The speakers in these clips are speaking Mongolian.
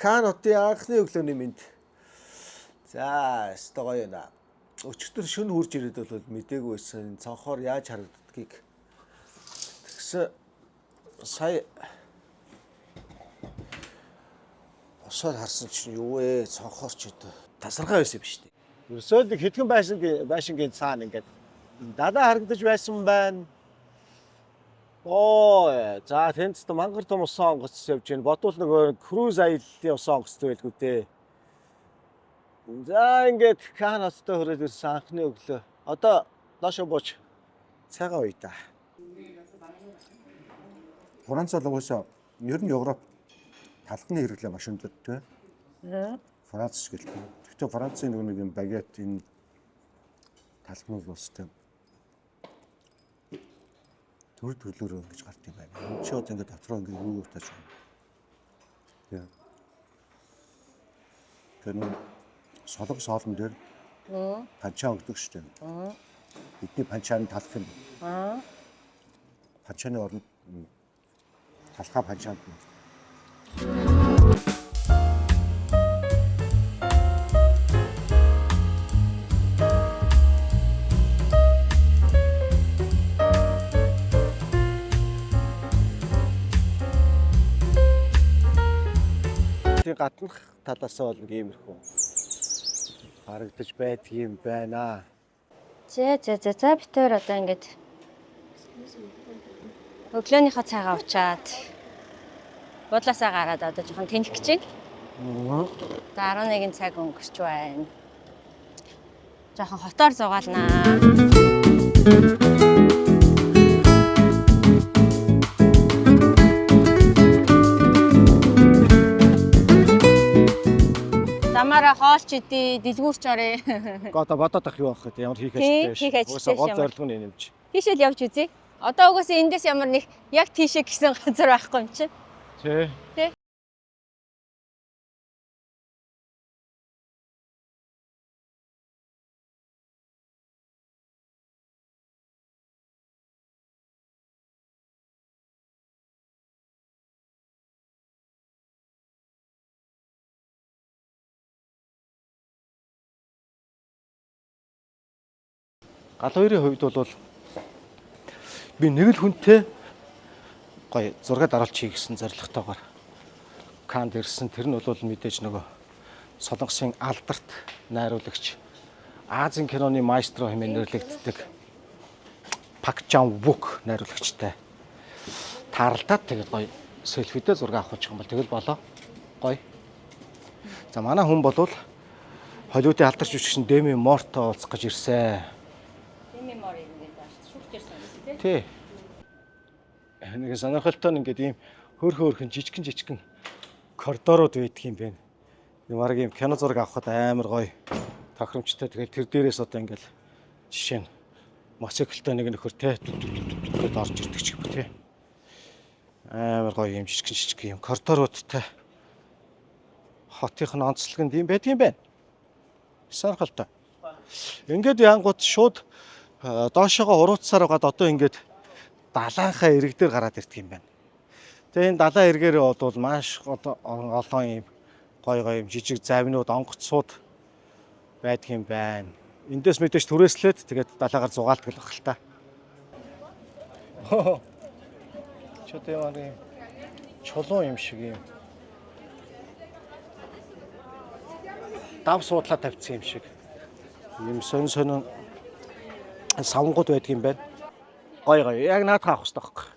Кан хотын анхны өглөөний мэнд. За, стогоо яна. Өчигдөр шөнө хурж ирээд бол мдээгүй байсан. Цонхоор яаж харагддгийг тэгсэн сая осоор харсан чинь юу вэ? Цонхоор ч өдөө тасархай байсан юм шүү дээ. Ерөөсөө л хэдхэн байшингийн цаана ингээд дадаа харагдаж байсан байна. За тэнд ч мангар том усан онгоц явж байна. Бодвол нөгөө круиз аяллаа усан онгоц байлгүй дээ. За ингээд Канадтай хүрээд ирсэн анхны өглөө. Одоо доошо бууч цагаан үе та. Франц болоосоо ер нь Европ талхны хэрэглээ маш өндөр тий. Франц шиг л. Гэхдээ Францын нэг юм багет энэ талхнууд уустай. Төр төрлөөрөө ингэж гарт юм байна. Чи одоо ингэ дотроо ингэ юу утаач байна. Тэр солонг соолн дээр панчаа өгдөг шүү дээ. Бидний панчааны талх юм. Панчааны оронд талхаа панчаанд. Гаднах талаасаа бол иймэрхүү харагдаж байдаг юм байна. За бид хоёр одоо ингээд өглөөнийхөө цагаа уучаад буудлаасаа гараад одоо жоохон тэнэх гэж байна. За 11 цаг өнгөрч байна. Жоохон хотоор зугаалнаа. Замаараа хоолч идээ, дэлгүүрч орё. Одоо бодоод ах юу авах гэдэг ямар хийх ажилтай Хийх ажилтай гол зорилго нь юм чи. Тийшэл явж үзье. Одоо угаасаа эндээс ямар нэг яг тийшээ гисэн газар байхгүй юм чи. Тий. Гал хоёрын хувьд бол би нэг л хүнтэй гоё зураг дараалт хий гэсэн зорилготойгоор Канд ирсэн. Тэр нь бол мэдээж нөгөө Солонгосын алдарт найруулагч Азийн киноны маэстро хэмээн нэрлэгддэг Пак Чан Вук найруулагчтай тааралдаад тэгээд гоё селфидээ зураг авах юм бол тэгэл болоо. Гоё. За манай хүн бол Холливуудын алдарч жүжигчин Деми Морто уулзах гэж ирсэн. Тий. Нэг сонирхолтой нь ингээд ийм хөөрхөн жижигхэн коридорууд байдаг юм байна. Нэг марг ийм кино зураг авахд амар гоё тохиромжтой. Тэгээд тэр дээрээс одоо ингээд жишээ нь моциклтай нэг нөхөр тий гэдээ орж ирдэг ч юм уу тий. Амар гоё ийм жижигхэн ийм коридоруудтай хотынх нь онцлог нь ийм байдаг юм байна. Сонирхолтой. Ингээд янгууд шууд доошоогоо урууцсаар байгаад одоо ингээд далаанхаа ирэг дээр гараад ирдэг юм байна. Тэгээ энэ далайн эргээр бол маш олон юм гоё жижиг завинууд онгоцсууд байдаг юм байна. Эндээс мэдээж түрээслээд тэгээд далаагаар зугаалдаг л баг л та. Чөтэ маань чулуу юм шиг юм. Дав суудлаа тавьчихсан юм шиг. Ийм сонин савнгууд байдаг юм байна. Гоё. Яг наадах авах хэрэгтэй байхгүй.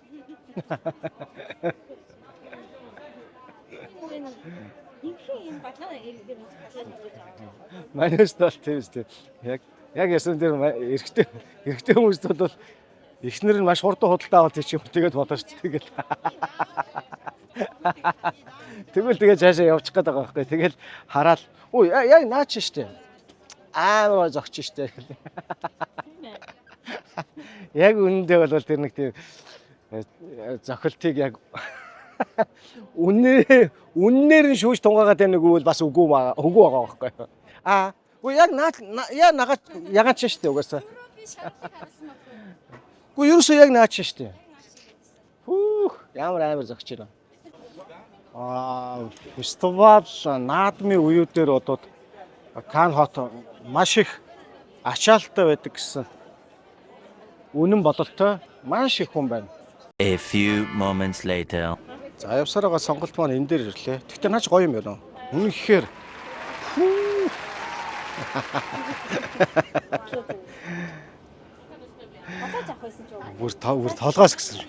Манайс тал тийм. Яг ясан дээр эрэгтэй хүмүүст бол эхнэр нь маш хурдан худалдаа авалт хийчих юм тэгээд бодож тэгэл. Тэгвэл тэгээд цаашаа явчих гээд байгаа байхгүй. Тэгэл хараад яг наач штэ. Амар зогч штэ. Яг үнэндээ бол тэр нэг тийм зохилтыг яг үннээр нь шүүж тунгаагаад байна уу бас үгүй байгаа байхгүй. Яг наач штэ угаасаа. Үгүй ерөөсөө яг наач штэ. Ямар амар зогч байна. фестивал наадмын үеүүдээр одоо Кан хот маш их ачаалттай байдаг гэсэн үнэн бололтой маш их хүн байна. A few moments later. За явсаар байгаа сонголт маань энэ дээр ирлээ. Тэгтээ наач гоё юм байна уу? Үнэхээр бүр толгоос гэсэн.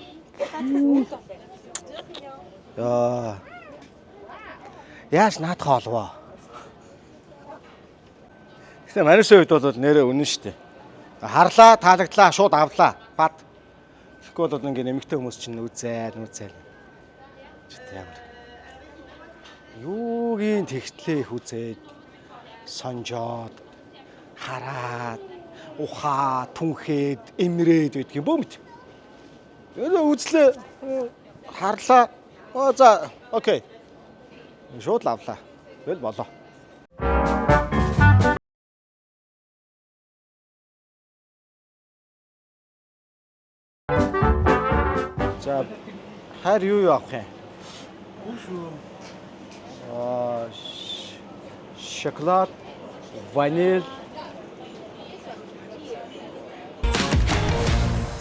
Яаж наадхаа олвоо. Гэтэ манайсын үед бол нэрээ үнэн штэ. Харлаа, таалагдлаа, шууд авлаа. Бад. Тэгэхгүй бол ингээ нэмэгтэй хүмүүс чинь үзээл. Чит ямар. Юугийн тэгтлээ их үзээд сонжоод хараад ухаа, түнхээд, эмрээд байдаг юм бөөмт. Тэгээ үзлээ. Харлаа. За, окей. Шууд л авлаа. Тэгэл болоо. За хайр юу авах юм? Шоколад, ваниль.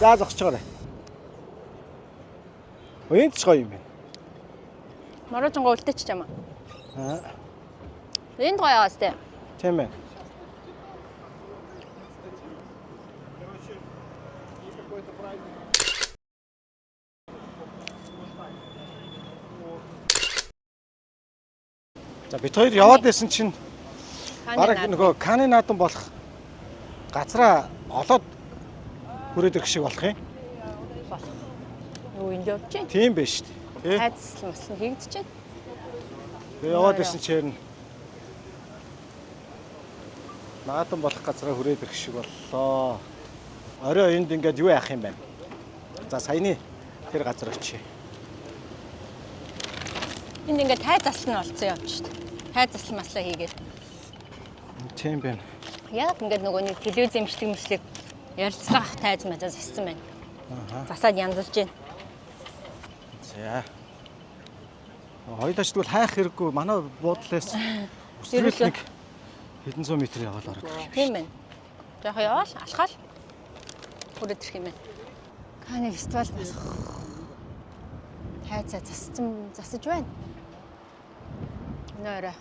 За зогсож байгаа. Энд ч гоё юм байна. Мороженгоо үлдээчих юм аа. Энд гоё яас тээ. Тийм ээ. За бид хоёр яваад байсан чинь бараг нөгөө Каны наадам болох газраа олоод хүрээд ирэх шиг болох юм. Юу энд явж чинь? Тийм байж шүү дээ. Хайцлан маслан хийгдэж чинь. Тэгээ яваад ирсэн чинь наадам болох газраа хүрээд ирэх шиг боллоо. Орой энд ингээд юу яах юм бэ? За саяны тэр газар очие. Энд ингээд тай заслан олцсон явж шүү дээ. Тай заслан маслаа хийгээд. Тийм байна. Яг ингээд нөгөө нэг телевиз имжлэг ярилцлага авах тайз мэдээ зассан байна. Засаад янзалж байна. За. Хоёулаач тэгвэл хайх хэрэггүй манай буудлаас өсрөл нэг хэдэн зуун метр яваал ороод ирэх. Тийм байна. Жохоо яваал алхаал. Хүрээд ирэх юм байна. Каны фестивал болох. Тайзаа засаж байна. Нойроо.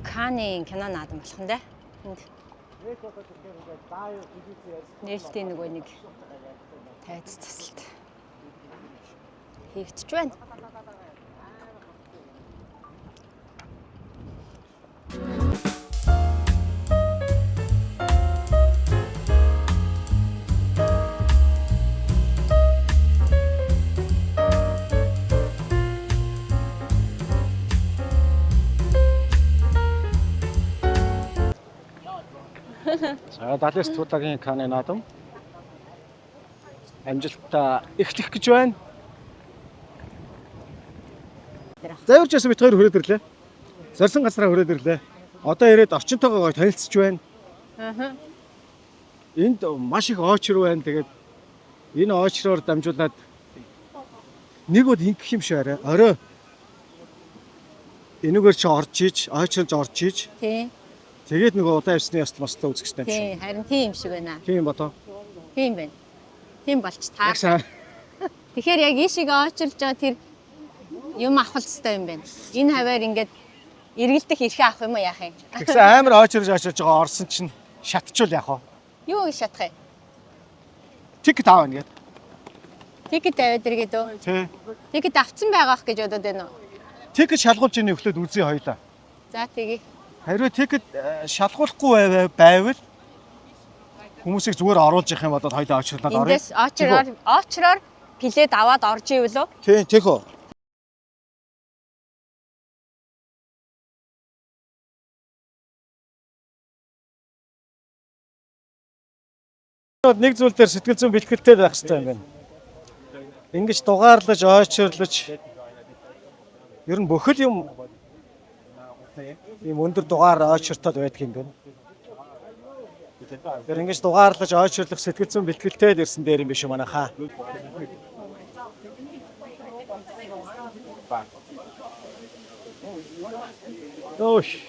Каны кино наадам болох юм да. Энд. Нээлтийн нөгөө нэг тайз засалт хийгдэж байна. За 70 удаагийн Каны наадам амжилттай эхлэх гэж байна. За явж бид хоёр хүрээд ирлээ. Зорсон газараа хүрээд ирлээ. Одоо ирээд орчинтойгоо танилцж байна. Энд маш их очроо байна. Тэгээд энэ очроор дамжуулаад нэг бол ингэх юм шиг арай. Орой энэгээр чи орж иж, очролж орж иж. Тий. Тэгээд нөгөө удаан явсны ястал маслаа үзэх хэрэгтэй юм шиг. Тий, харин тийм юм шиг байна. Тийм бодоо. Тийм байна. Тийм болч таа. Тэгэхээр яг ийшээ очрлж байгаа тэр юм авах хэрэгтэй юм байна. Энэ хаваар ингээд эргэлдэх эрхээ авах юм уу яах юм? Тэгсэн амар очрож байгаа орсон чинь шатчул яах вэ? Юу гэж шатах юм? Тикет аавна гээд. Тикет аваад иргээд үү? Тий. Тикет авцсан байгаах гэж бодоод байна уу? Тикет шалгуулж ийн өглөөд үзье хоёлаа. За тэгье. Хариу тикет шалгуулахгүй байвал хүмүүсийг зүгээр оруулж явах юм бол хоёлаа очрлоод орё. Эндээс очроор гэлээд аваад орж ивэл үү? Тий, тэхөө. Нэг зүйл дээр сэтгэл зүйн бэлтгэлтэй байх хэрэгтэй юм байна. Ингэж дугаарлаж, очрлож ер нь бүхэл юм ийм өндөр дугаар очртод байдаг юм байна. Тэр ингэж дугаарлаж, очрлох сэтгэл зүйн бэлтгэлтэй л ирсэн дээр юм биш үү манайхаа. Өөш.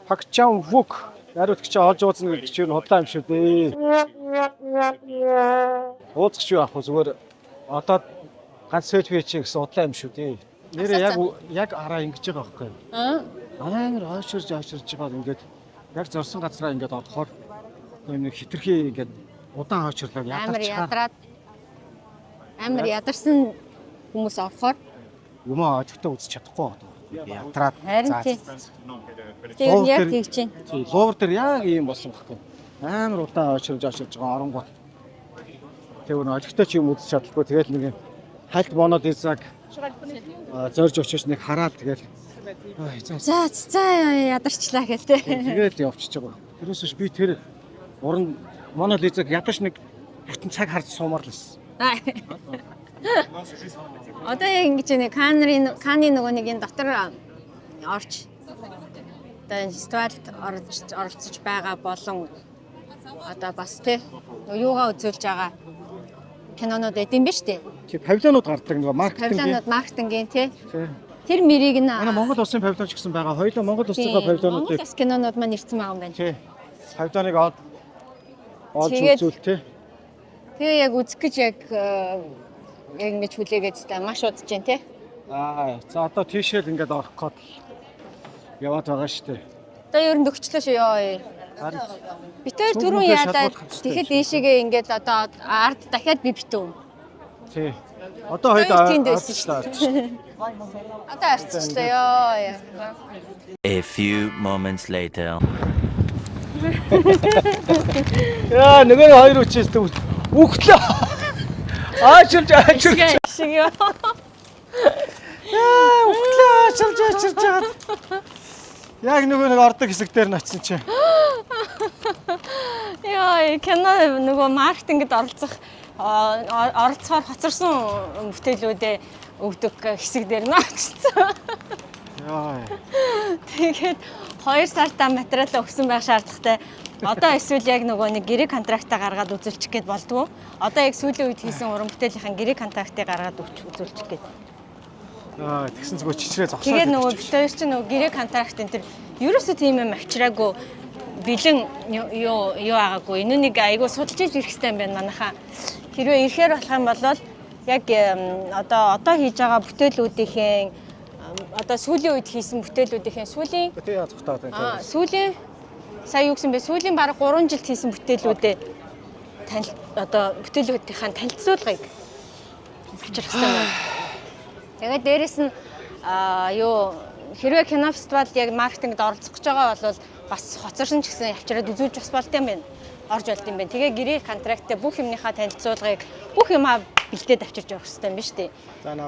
Пакчаан вук. Нариутч олж ууцна гэдэг чинь худлаа юм шүү дээ. Ууцч юу ах вэ зүгээр одоо ганц селфи чи гэсэн худлаа юм шүү дээ. Нэрээ яг араа ингэж байгаа байхгүй. Амар ойширж байгаа ингээд яг зорсон газараа ингээд орохоор юм нэг хитрхи ингээд удаан ойширлаад ядарч амар ядарсан хүмүүс орохоор юм оожигтой үзэж чадахгүй байна. Ядраад. Харин тийм. Тэгээд яг тэгж чинь. Луур дээр яг ийм болсон байхгүй. Амар удаан ойширж байгаа оронгууд. Тэр нь оожигтой ч юм үзэж чадахгүй. Тэгээд нэг хальт монод эзаг зорж очиж нэг хараад тэгээд за ядарчлаа гэлтэй. Тэгээд явчихж байгаа. Тэрээс биш би тэр уран монод эзаг ядарч нэг бүтэн цаг харж суумаар л байсан. Одоо яг ингэж нэг каны нөгөө нэг энэ дотор орч одоо фестивальд оролцож байгаа болон одоо бас тий юугаа үзүүлж байгаа кинонууд эдэм биш үү? Тий павильонууд гардаг нөгөө маркетингийн тий. Тэр мэрийг нь манай Монгол улсын павильон ч гэсэн байгаа. Хоёулаа Монгол улсын павильонуудыг Монгол ус кинонууд маань ирсэн байгаа юм байна. Тий. Павильоныг олж үзүүл тий. Тэгээ яг үзэх гэж яг ингэж хүлээгээд та маш удаж जैन тий. За одоо тийшээ л ингээд орох гээд яваад байгаа шүү дээ. Одоо ер нь өгчлөө шүү ёо. Битээр түрүүн яадаад тэгэхэд дээшээгээ ингээд одоо ард дахиад би битүү. Тий. Одоо хоёул арчлаа. Одоо арчлаа ёо. A few moments later. Яа, нөгөө хоёр үчээс төвд үхлээ. Аачирч. Шиг ёо. Яа, үхлээ аачирч жаад. Яг нөгөө нэг ордог хэсэг дээр ноцсон чи. Яа, кино нөгөө маркетингд оролцохоор хоцорсон бүтээлүүдээ өгдөг хэсэг дээр ноцсон. Яа. Тэгээд 2 сартаа материалаа өгсөн байх шаардлагатай. Одоо эсвэл яг нөгөө нэг гэрээ контрактаа гаргаад үзүүлчих гээд болдгоо. Одоо яг сүүлийн үед хийсэн уран бүтээлийнхэн гэрээ контрактыг гаргаад үзүүлчих гээд. Тэгсэн зүгээр чичрээ зогсоод. Тэгээд нөгөө битээр чинь нөгөө гэрээ контракт энэ төр ерөөсөө тийм юм авчираагүй бэлэн юу аагаагүй. Энэнийг айгүй судалж ирэх хэрэгтэй юм байна манайхаа. Хэрвээ ирэхээр болох юм бол яг одоо хийж байгаа бүтээлүүдийн одоо сүүлийн үед хийсэн бүтээлүүдийн сүүлийн сүүлийн сая юу гэсэн бэ? Сүүлийн бараг 3 жилд хийсэн бүтээлүүдээ одоо бүтээлүүдийн танилцуулгыг авчрах хэрэгтэй байна. Тэгээд дээрэс нь юу хэрвээ кино фестивалд яг маркетингд оролцох гэж байгаа бол бас хоцорсон ч гэсэн авчираад үзүүлж бас болд юм байна. Орж болд юм байна. Тэгээ гэрээ контракттай бүх юмныхаа танилцуулгыг бүх юмаа бэлдээд авчирч явах хэрэгтэй юм биш үү?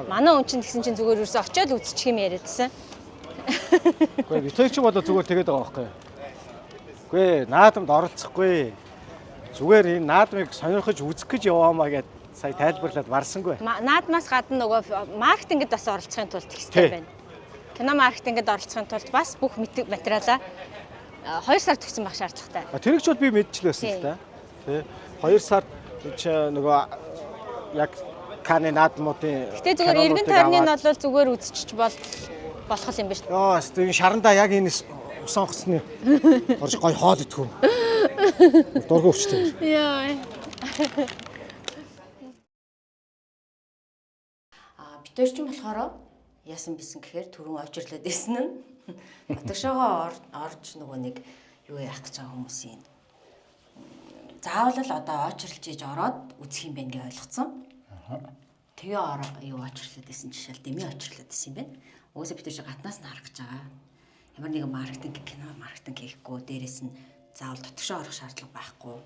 Манай хүн чинь тэгсэн чинь зүгээр юусэн очиод үзчих юм яриадсан. Үгүй би тэр чинь болоо зүгээр тэгээд байгаа байхгүй юу? Үгүй наадамд оролцохгүй. Зүгээр энэ наадмыг сонирхож үзэх гэж яваамаа гэд сая тайлбарлаад варсангүй. Наадмаас гадна нөгөө маркетингд бас оролцохын тулд хэрэгтэй байна. Кино маркетингд оролцохын тулд бас бүх материалаа 2 сар төгсөн байх шаардлагатай. Тэрэгч бол би мэдчихлээсэн л да. Тэ 2 сар чи нөгөө яг каны наадмуудын гэтээ зүгээр эргэн тойрны нь бол зүгээр үзчих болох юм биш. Йоо, энэ шарандаа яг энэ ус онгоцны орж гой хоол идэв. Дургу өвчтэй. Яа. Битэр ч юм болохоор яасан бисэн гэхээр түрүүн очирлаад байсан нь батгшаага орж нөгөө нэг юу яах гэж байгаа хүмүүсийн заавал л одоо очирлж иж ороод үзэх юм байна гэж ойлгоцсон. Тэгээ юу очирлаад байсан жишээл дэмий очирлаад байсан юм байна. Уусаа бид ч гаднаас нь харах гэж байгаа. Ямар нэгэн маркетинг кино маркетинг хийхгүй дээрээс нь заавал дотгошоо орох шаардлага байхгүй.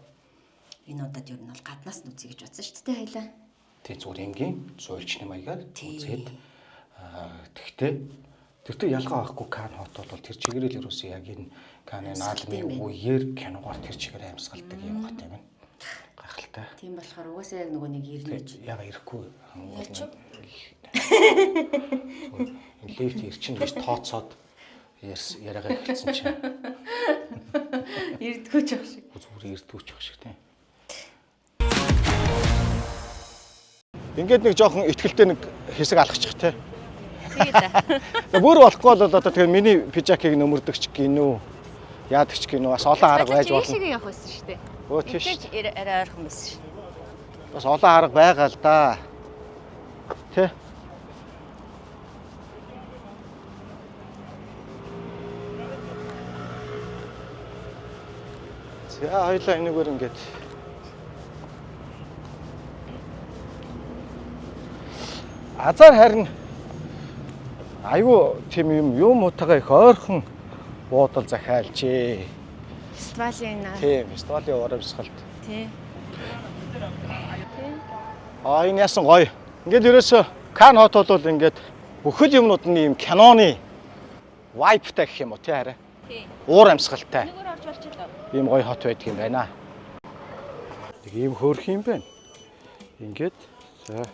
Энэ удаад юу нь бол гаднаас нь үзье гэж бодсон шүү дээ хоёлаа. Тэг зүгээр энгийн суульчны маягаар үзээд тэгтээ ялгаа байхгүй кан хот бол тэр чигээрэл ерөөсөө яг энэ каны наалмын үеэр киногоор тэр чигээр амьсгалдаг юм гот юм байна. Гайхалтай. Тийм болохоор угаасаа яг нөгөө нэг ирнэж яга ирэхгүй. Лифт ирчин гэж тооцоод яриагаа эхэлсэн чинь. Ирдгүүч ах шиг. Зүгээр ирдгүүч ах шиг тийм. Ингээд нэг жоохон ихтгэлтэй нэг хэсэг алгачих те. Тэгээд Бүр болохгүй бол одоо тэгээ миний пижакийг нөмөрдөгч гинүү. Яадагч гинүү. Бас олон арга байж болно. шиг явах байсан шүү дээ. Өө тийш. Арай ойрхон байсан шүү. Бас олон арга байгаа л да. Тэ. За хоёлаа энэгээр ингээд азар харин аюу тийм юм уутаага их ойрхон буудал захиалжээ. Фестивалийн Тийм, фестивалийн урамсгалт. тий. Энэ яасан гоё. Ингээд ерөөсө Кан хот бол ингээд бүхэл юмнууд нь ийм киноны вайптай гэх юм уу тий хараа. Тий. Уур амьсгалтай. Нүгээр орж болж байна. Ийм гоё хот байдаг юм байна. Нэг ийм хөөрх юм байна. Ингээд за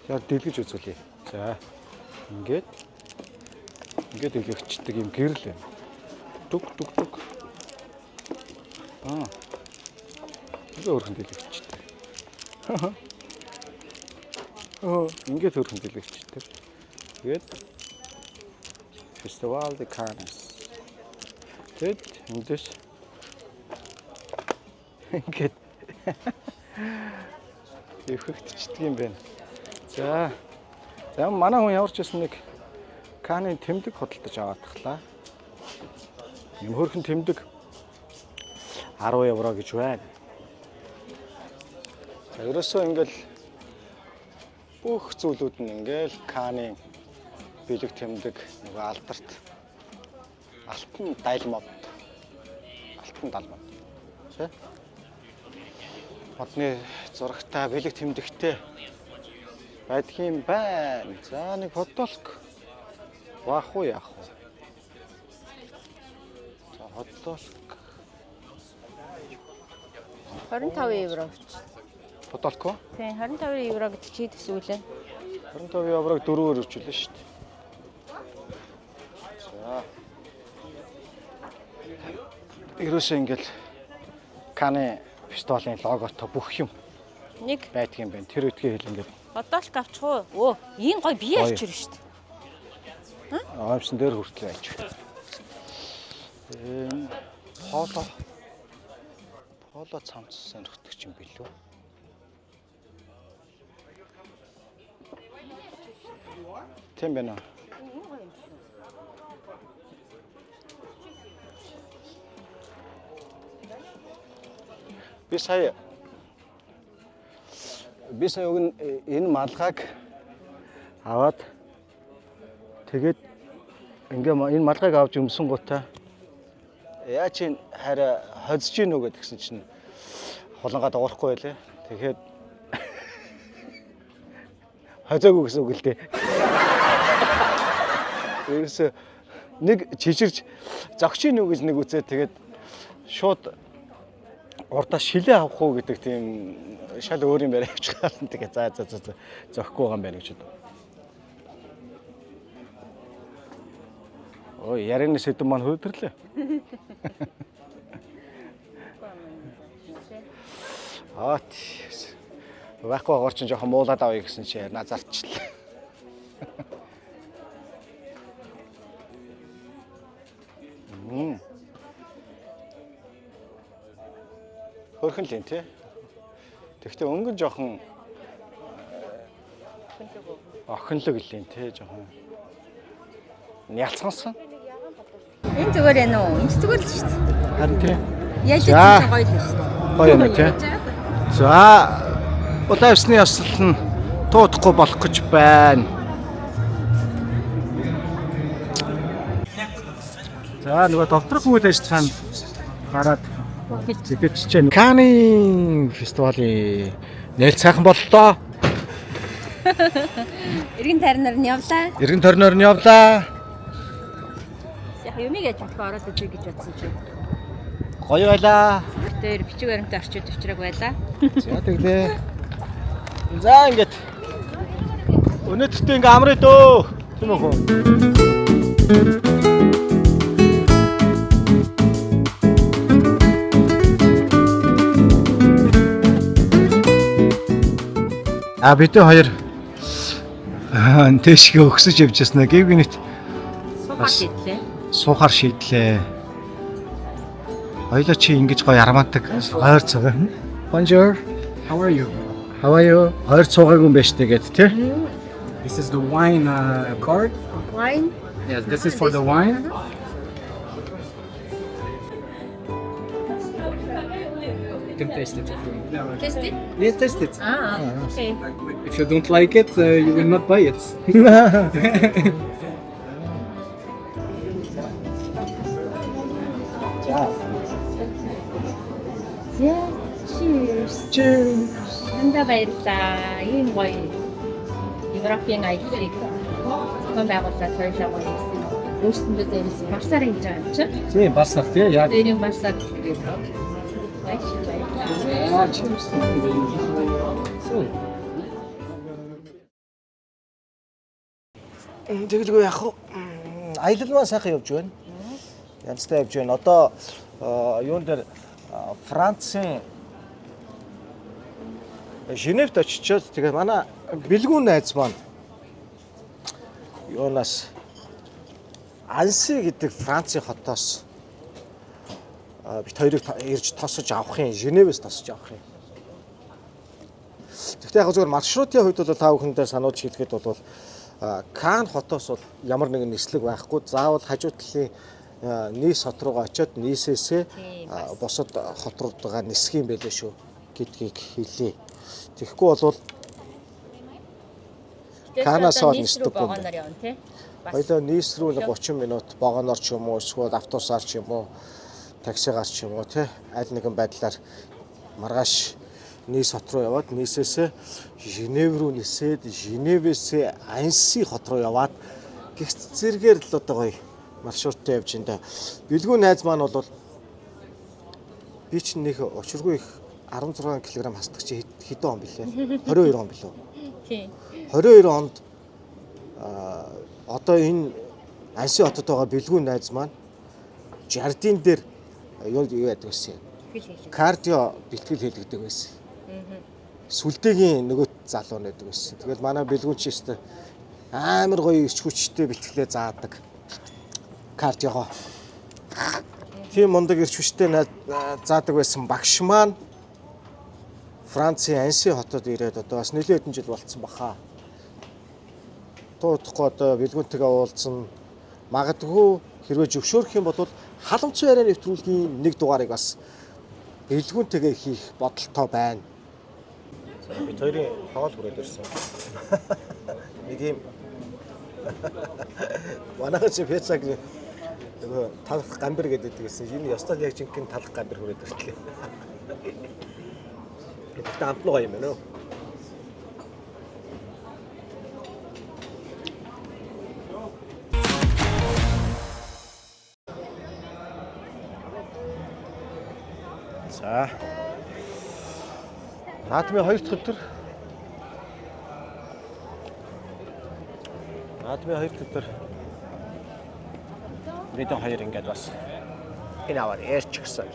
яа дэлгэж үзүүлье. За ингээд дэлгэгчдэг юм гэрэл байна. Дүг. Тэгээ өөрхөн дэлгэгчдэг. Ингээд өөрхөн дэлгэгчдэг. Тэгээд Festival de Cannes. Тэгэд эндээс ингээд өвхөгдчихдэг юм байна. За манай хүн яварч ирсэн нэг Канны тэмдэг хөдөлтөж аваад тахлаа. Юм хөрхэн тэмдэг 10 евро гэж байна. За ерөөсөө ингээл бүх зүйлүүд нь ингээл Канны бэлэг тэмдэг нөгөө алдарт алтан далмод. Тэ? Модны зурагтай бэлэг тэмдэгтэй байдаг юм байна. За нэг фотолк Вах уу яах вэ? За фотолк 25 евро. фотолк уу? Тий, 25 евро гэдэг чи төсөөлөө. 25 еврог 4-өөр өрчүүлнэ шүү дээ. За. Ерөөсөө ингээл Канны фестивалийн логотой бүх юм Нэг байдаг юм байна. Тэр үтгээ хэл ингээд. бодоолк авчих уу? Өө, ийм гоё бие Гоё. арчир шүү дээ. Аимсан дээр хүртэл байж. Поло цамц сонирхдаг юм билүү? Тийм байна уу? Би сая өгн энэ малгайг аваад тэгээд ингээ энэ малгайг авч өмсөн гутаа яа чи хараа хозж гин үү гэдгсэн чинь холонгаа дуурахгүй байлээ. Тэгэхээр хозоогүй гэсэн үг л дээ. Ерөөсө нэг чижирж зогч гин үү гэж нэг үзээ тэгээд шууд урдаа шилээ авах уу гэдэг тийм шал өөр юм барай авчихлаа. Тэгээ за зөхгүй байгаа юм байна гэж бодов. Ой, ярины сэдв маань хөөдөрлөө. Байхгүй гоор чинь жоохон муулаад авъя гэсэн чи назарчлаа. Хөрхөн л юм тий. Тэгвэл өнгөн жоохон охинлог л юм тий жоохон. Нялцгансан. Энэ зүгээр ээ нөө. Энд зүгээр л шүү дээ. Харин тий. Яаж ч гоё л шүү дээ. Гоё юм тий. За улаавсны ясал нь туудахгүй болох гэж байна. За нөгөө доторх үйл ажиллагаанд гараад зэвэж чинь Канны фестивалийн нээлт сайхан боллоо. Иргэн таринаар нь явлаа. Иргэн торноор нь явлаа. Яг юмыг яаж бодох ороод үзье гэж бодсон чи. Гоё байлаа. Тэр бичиг баримтаа орчууд өчрөөг байлаа. За тэглээ. За ингээд өнөөдөртөө ингээ амраа дөө. Тийм үү? Бид хоёр тэшгээ өгсөж явж яснаа гэвгүй нэт Сухар шийдлээ. суухаар шийдлээ. Хоёлоо чи ингэж гоё армандаг ойр цагаа. Bonjour. How are you? How are you? Ойр цуугаагүй юм байна штэ гэд тий. This is the wine card. Wine. Yes, this is for the wine. You can taste it if you want. Taste it? Yes, taste it. Okay. If you don't like it, you will not buy it. Yeah. Cheers. Cheers. Хандаа баярлалаа. Ийм гоё Европын аяллыг зохион байгуулалт хоёулаа гоё хийсэн. Өөрсөндөө зэрэг Барсаар хийж байгаа юм чинь. Тийм Барсаар тий яг. Тэрийн Барсаар гэдэг. Баярлалаа. Тэгэлгүй яг аялал маа сайхан явж байна. Янзтай явж байна. Одоо юун дээр Францын Женевт очичоод тэгээ манай бэлгүүн найз маань юунаас Анси гэдэг Францын хотоос бид хоёрыг ирж тосож авах юм. Женевээс тосож авах юм. Гэхдээ яг зөвхөн маршрутын хувьд бол та бүхэндээ сануулж хэлэхэд бол Кан хотоос бол ямар нэгэн нислэг байхгүй. Заавал хажуу талын Низ хот руугаа очиод Нисээсээ бусад хот руугаа нисэх юм байлээ шүү гэдгийг хэлье. Тэгэхгүй бол Канаас ол нисдэг юм. Хоёлоо Низ рүү 30 минут вагоноор ч юм уу эсвэл автобусаар ч юм уу таксигаар ч юм уу тий аль нэгэн байдлаар маргааш Низ хот руу яваад Нисээсээ Женев рүү нисээд Женевээсээ Анси хот руу яваад гих зэргээр л одоо гоё маршруттай явж энэ. Бэлгүүн найз маань бол би ч нэг учиргүй их 16 кг хасдаг чи хэдэн он билээ? 22 он билүү? Тийм. 22 онд одоо энэ Анси хотод байгаа бэлгүүн найз маань жардин дээр юу яадаг байсан юм? Кардио бэлтгэл хийлгдэг байсан. Сүлдээгийн нөгөө залуу нэдэг байсан. Тэгэл манай бэлгүүн чи өстө амар гоё ич хүчтэй бэлтгэлээ заадаг. Кардиогоо. Тийм мундаг ирч хүчтэй заадаг байсан багш маань Францын Анси хотод ирээд одоо бас нэлээд хэдэн жил болцсон баха. Туудахгүй одоо бэлгүүнтэйгээ уулзсан. Магадгүй хэрвээ зөвшөөрөх юм бол халамцсан яриа нэвтрүүлгийн нэг дугаарыг бас бэлгүүнтэйгээ хийх бодолтой байна. Бид хоёрын хоол хүрээд ирсэн. Нэг юм манайхан чи пиццаг нөгөө талх гамбар гэдэг гэсэн. Энэ ёстой яг жинхэнэ талх гамбар хүрээд ирлээ. Гэтэ амтлуу юм байна уу? За. Наадмын 2 дахь өдөр. Наадмын 2 дахь өдөр. Бид хоёр ингээд бас энэ аваар ярьж гисэн.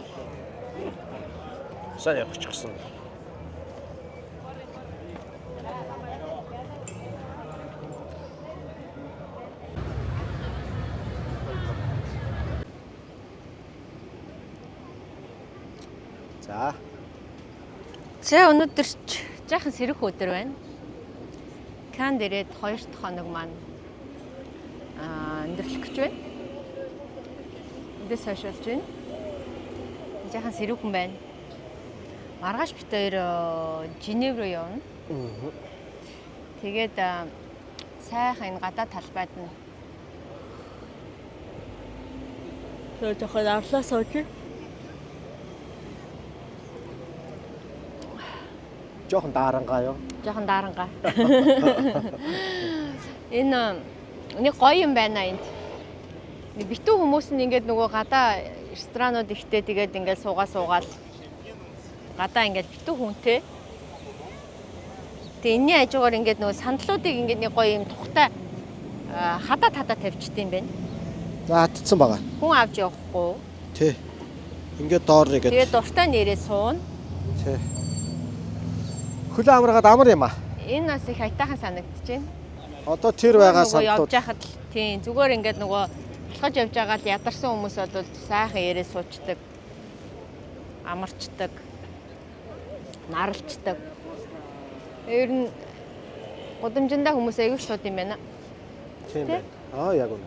Сайн явж гисэн. За. За өнөөдөр жаахан сэрэх өдөр байна. Кан дээрээ 2 дахь хоног маань өндөрлөх гэж байна. Эндээс хойш болж байна. Жаахан сэрүүхэн байна. Маргааш бид хоёр Женев руу явна. Тэгээд сайхан энэ гадаад талбайд нь жоохон авлаа сууж. Жохон daaranгаа юу? Жохон daarангаа. Энэ нэг гоё юм байна энд. Битүү хүмүүс нь ингээд нөгөө гадаа ресторанууд ихтэй тэгээд ингээд суугаал гадаа ингээд битүү хүнтэй. Тэгээ энэний хажуугаар ингээд нөгөө сандлуудыг ингээд нэг гоё юм тухтай хадаа тавьчихдээ юм байна. За хатцсан байгаа. Хүн авч явахгүй. Тий. Ингээд доор нэгээд. Тэгээд дуртай нэрээ суuna. Тий. Хөлөө амаргаад амар юм аа. Энэ бас их айтаахан санагдаж байна. Одоо тэр байгаа Нөгөө явж самтууд байхад л тийм зүгээр ингээд нөгөө болохож явж байгаа л ядарсан хүмүүс бол сайхан ярээ суучдаг. Амарчдаг. Наралчдаг. Ер нь гудамжиндаа хүмүүс аягүй шууд юм байна. тийм Тэ? байна. Яг үнэ.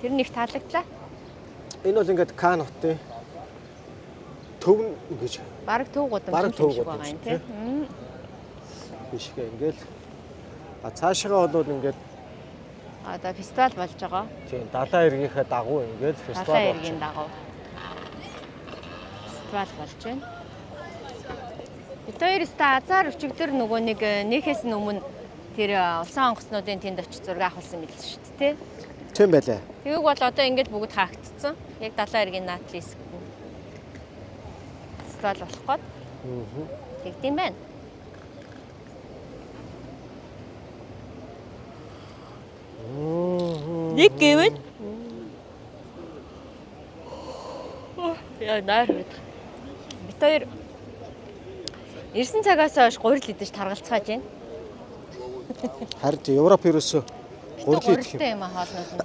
Тэр нэг таалагдлаа. Энэ бол ингээд Кан хотын төв гэж Бараг төв Бараг гудамж төв шиг байгаа гудамж, юм тий. биш гээ ингээл цаашгаа бол ингээд Одоо фестивал болж байгаа. тийм далайн иргийнхээ дагуу ингээд Далайн фестивал болж иргэн байна. дагуу. Фестивал болж байна. Бид хоёр ста азар өчигдөр нөгөө нэхээс өмнө тэр улсын онгоцнуудын тэнд очиж зураг авахулсан мэлсэн шүү дээ тий. Тийм байлаа. Тэгээг бол одоо ингээд бүгд хаагдцсан. Яг далайн иргэн наатлис фестивал болох гээд тэгдэм байна. Нэг гэвэл яа наар бид хоёр ирсэн цагаас хойш гурил идэж таргалцгааж байна. Харин Европ ерөөсөө гурил идэх юм. Гурилтай юм аа хоолнууд нь.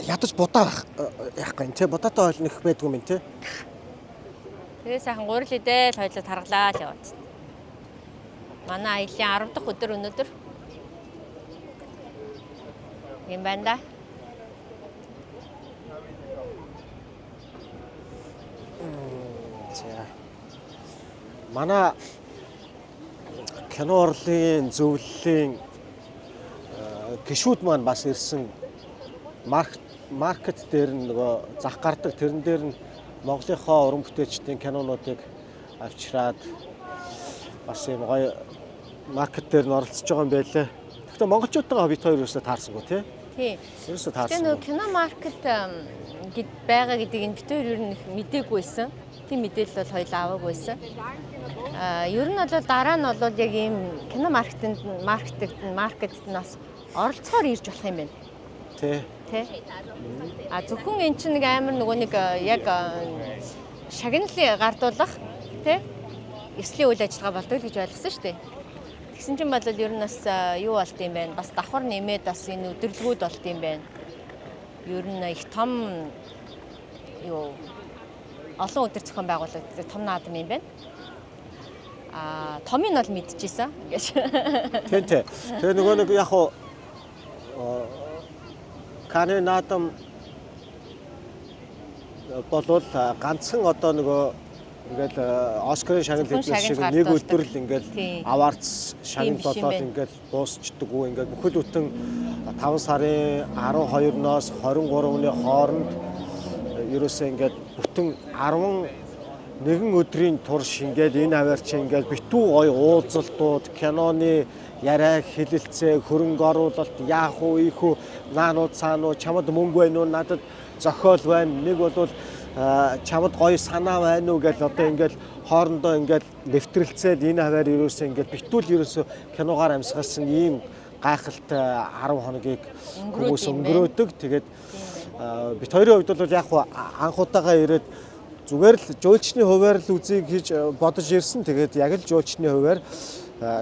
Ядаж будаа яахгүй нэ будаатай хоол нэх байдгүй юм те. Тэгээ сайхан гурил идэл хоёлоо таргалаа л яваад. Манай аялын 10 дахь өдөр өнөөдөр. Юм байна да. За. Манай кино урлын зөвлөлийн гишүүд маань бас ирсэн маркет дээр нөгөө зах гардаг тэрэн дээр нь Монголынхоо уран бүтээлчдийн кинонуудыг авчираад бас юм гоё маркет дээр нь оролцож байгаа юм байлээ. Гэхдээ монголчуудтайгаа бид хоёр ерөөсөө таарсангүй тий. Тийм. Ерөөсөө Тэгээ таарсан. нөгөө кино маркет гэд байгаа гэдгийг нь бид хоёр ер нь мдэггүйсэн. Тийм мэдээлэл бол хоёул аваагүйсэн. Ер нь бол дараа нь бол яг ийм кино маркетинд маркетт нь бас оролцохоор ирж болох юм байна. Тий. Тэ. Зөвхөн эн чинь нэг амар нөгөө нэг яг шагналыг гардуулах тий эслийн үйл ажиллагаа болдог гэж ойлгосон шүү дээ. Тэгсэн чинь бол ер нь бас юу болт юм бэ? Бас давхар нэмээд бас энэ өдөрлгүүд болт юм байна. Ер нь их том юу олон өдөр зохион байгуулагддаг том наадам юм байна. Томыг нь бол мэдчихсэн гэж. Тий. Тэгээ нөгөө нэг яг уу Каны наадам болвол ганцхан одоо нөгөө ингээл Оскарын шагнал хийдэг шиг нэг өдөр л ингээл аваарц шагнал болоод ингээл дуусчдаггүй ингээл бүхэл бүтэн 5 сарын 12-ноос 23-ны хооронд ерөөсөө ингээд бүтэн 11 өдрийн турш ингээл энэ хаваарч ингээл битүү гоё уулзалтууд киноны яриа хэлэлцээ хөрөнгө оруулалт яах вэ ийх үү наанууд цаанууд чамд мөнгө байна уу надад зохиол байна нэг бол чамд гоё санаа байна уу гэж одоо ингээл хоорондоо ингээл нэвтрэлцээд энэ хаваар ерөөсөө ингээд битүүл ерөөсөө киногаар амьсгалсан ийм гайхалтай 10 хоногийг хүмүүс өнгөрөөдөг тэгээд бит хоёрын хувьд бол яг анх удаага ирээд зүгээр л жуулчны хуваар л үзье гэж бодож ирсэн тэгээд яг л жуулчны хуваар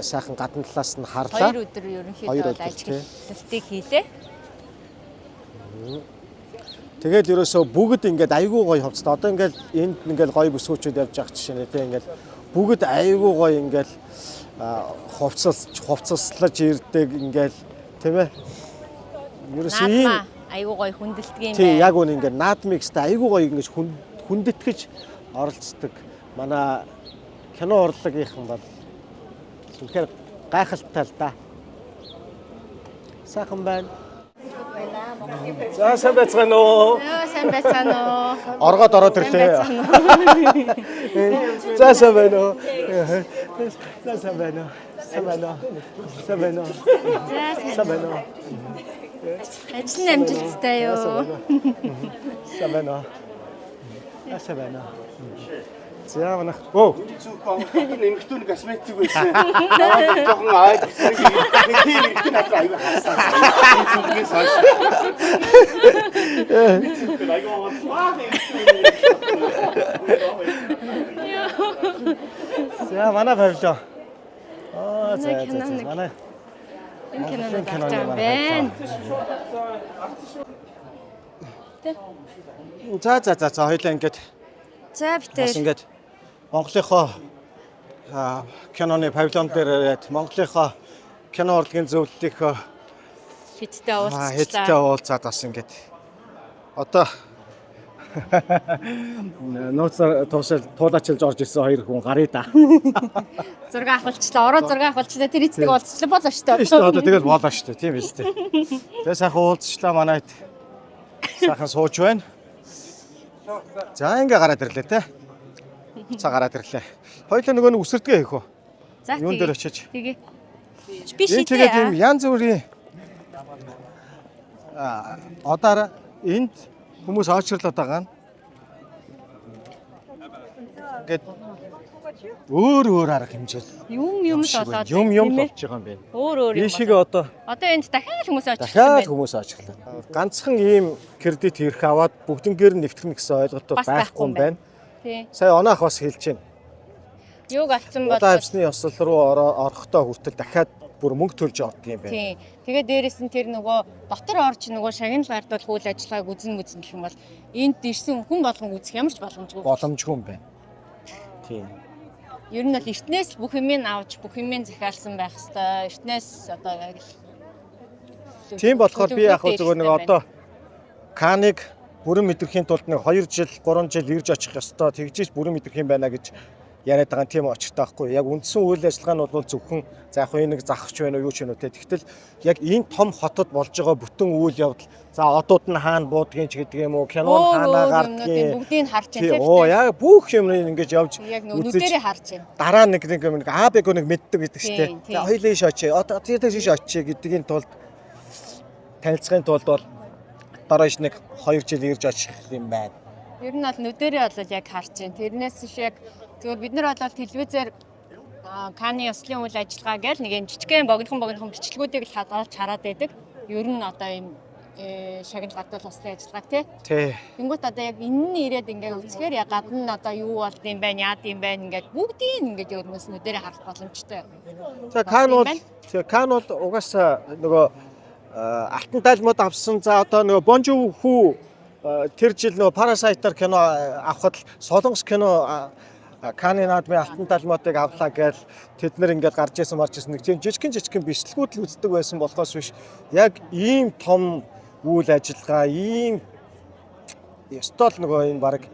сайхан гадна талаас нь харлаа. 2 өдөр ерөнхийдөө ажиглалтыг хийлээ. Тэгээд ерөөсөө бүгд ингээд айгүй гоё хувцас. Одоо ингээд энд ингээд гоё бүсгүүчүүд явж байгаа жишээ нэ тэгээд ингээд бүгд айгүй гоё ингээд хувцаслаж ирдэг ингээд тийм ээ. Ерөөсөө ийм айгүй гоё хүндэлдэг юм байна. Тийм яг үнэ ингээд наадмикстай айгүй гоё ингээд хүндэтгэж оролцдог. Манай кино урлагийнхан бол үнэхээр гайхалтай л да. Сайхан байна. За сайн байцгаана уу? Сайн байцгаана уу? Оргоод ороод ирлээ. За сайн байна уу? За сайн байна уу? Сайн байна уу? Сайн байна уу? Сайн байна уу? Ажлын амжилттай юу? Сайн байна уу? Сайн байна уу? За манайх. Оо. Зөвхөн нэмэгдүүн косметик байсан. Наваад жоохон айд гэсэн нэг тийм нэмэгдүүн надад аюу хасаа. Зөвхөн сойш. За манай павильон. Аа за Манай за кино за нэг. манай Энэ кинонд Монголын гарч киноны байгаа юм манай байна. За хоёлаа ингээд За бас битээ. ингээд Монголынхоо киноны павильон дээр ирээд Монголынхоо кино урлагийн зөвлөлийг Хиттэй хэдтэй уулзчлаа. уулзаад бас ингээд одоо нууцаар туулаачилж орж ирсэн хоёр хүн гарыг да. Зураг авахулчлаа. Ороо зураг авахулчлаа. Тэр эцэг уулзчлаа болоо шүү дээ. Тийм шүү дээ. Одоо тэгэл болоо шүү дээ. Тийм биз дээ. Тэгээ сайхан уулзчлаа манайд. Сайхан сууж байна. За ингээ гараад ирлээ те. Цаа гараад ирлээ. Хоёулаа нөгөө нэг үсэрдгээ хийх үү? За Юун дээр очиж. Тэгээ. Би Энэ тэгээд юм шийдээ. янз бүрийн одоор энд хүмүүс очирлоод байгаа нь. Ингээд өөр арга хэмжээл Юм л болоод. юм тийм ээ. болж байгаа юм байна. Өөр юм. Ийшээгээ одоо Одоо энд дахиад хүмүүс очиж дахиад хүмүүс очирлаа. Ганцхан ийм кредит хэрэг аваад бүгднгээр нь нэвтгэх гэсэн ойлголтууд Бас байхгүй юм байна. Тий. Сая оноох бас хэлж байна. Юуг авсан бол Удаа авсны ёслол руу орохдоо хүртэл дахиад бүр мөнгө төлж авдаг юм байна. тий. Тэгээ дээрэс нь тэр нөгөө дотор орж нөгөө шагнал гардвал үйл ажиллагааг үзэн гэх юм бол энд ирсэн хүн болгон үзэх ямар ч боломжгүй. Боломжгүй юм байна. Тийм. Ер нь бол эртнээс бүх юмыг авч бүх юмыг захиалсан байх хэвээр. Эртнээс одоо яг л Тийм болохоор би яг зүгээр нэг одоо Каныг бүрэн мэдрэхийн тулд нэг 2 жил 3 жил ирж очих ёстой тэгжиж бүрэн мэдрэх юм байна гэж яриад байгаа тийм очтой байхгүй. Яг үндсэн үйл ажиллагаа нь бол зөвхөн за яг нэг захч байна уу юу ч юм уу те. Тэгтэл яг энэ том хотод болж байгаа бүтэн үйл явдал за одууд нь хаана буудгийн ч гэдэг юм уу кинон хаанаа гардгийн бүгдийг харж тий. байна Оо яг бүх юм ингэж явж яг нүдэрээ харж байна. дараа нэг АБ-г нэг мэддэг гэдэг ч те. Тийм. За хоёлаа иш очие. Одоо тэр иш очие гэдгийн тулд танилцахын тулд бол дараач нэг 2 жил ирж очих юм байна. Ер нь бол нүдэрээ бол яг харж байна. Тэрнээс биш яг зөвхөн бид нар бол телевизээр Каны ёслолын үйл ажиллагаа гэж нэг юм жижигхэн богинохон бичлэгүүдийг л хадгалж хараад байдаг. Ер нь одоо юм шагнал гардвал ёслолын ажиллагаа тий. Тий. Тэнгүүт одоо яг энэ нь ирээд ингээ үзэхээр яг гадна нь одоо юу болд юм байна, яад юм байна ингээд бүгдийг ингээд өрнөс нүдэрээ харах боломжтой. За Кан бол угаасаа нөгөө алтан тайлмууд авсан. За одоо нөгөө Бонжу хүү тэр жил нөгөө Parasite-аар кино авахад Солонгос кино Каны наадмын алтан тайлмуудыг авлаа гэж тэд нэр ингээд гарч ирсэн нэг тийм жижигхэн бичлэгүүд л үздэг байсан болохоос биш яг ийм том үйл ажиллагаа ийм ёстол нөгөө энэ баг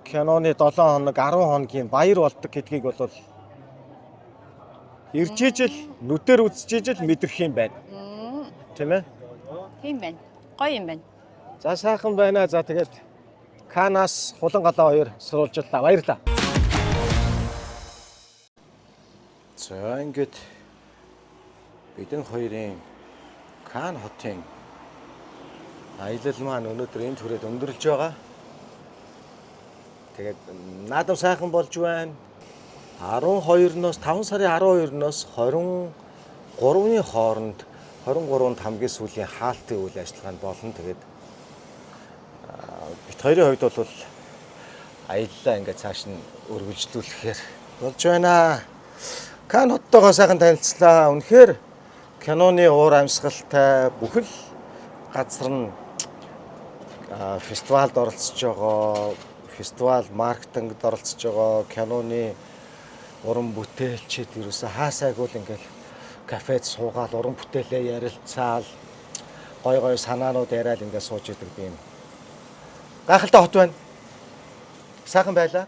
киноны 7 хоног 10 хоногийн баяр болдог гэдгийг бол ирж ижил нүдээр үзэж ижил мэдрэх юм байна. Тийм ээ? Тийм байна. Гоё юм байна. За сайхан байна. За тэгээд Канаас Хулангалаа хоёр сурвалжлаа. Баярлалаа. За ингээд бидэн хоёрын Кан хотын аялал маань өнөөдөр энэ түрээд өндөрлж байгаа. Тэгээд наадам сайхан болж байна. 12-ноос 5 сарын 12-ноос 23-ны хооронд 23-нд хамгийн сүүлийн хаалтын үйл ажиллагаанд болно. Тэгээд бит хоёрын хувьд бол аяллаа ингээд цааш нь өргөжлүүлэхээр болж байна. Кан хоттойгоо сайхан танилцлаа. Үнэхээр киноны уур амьсгалтай бүхэл газар нь фестивальд оролцож байгаа, фестивал маркетингд оролцож байгаа, киноны уран бүтээлчид ерөөсө хаасайг бол ингээд кафед суугаад уран бүтээлээ ярилцаал гой санаанууд яриад ингээд сууж идэг юм. Гайхалтай хот байна. Сайхан байлаа.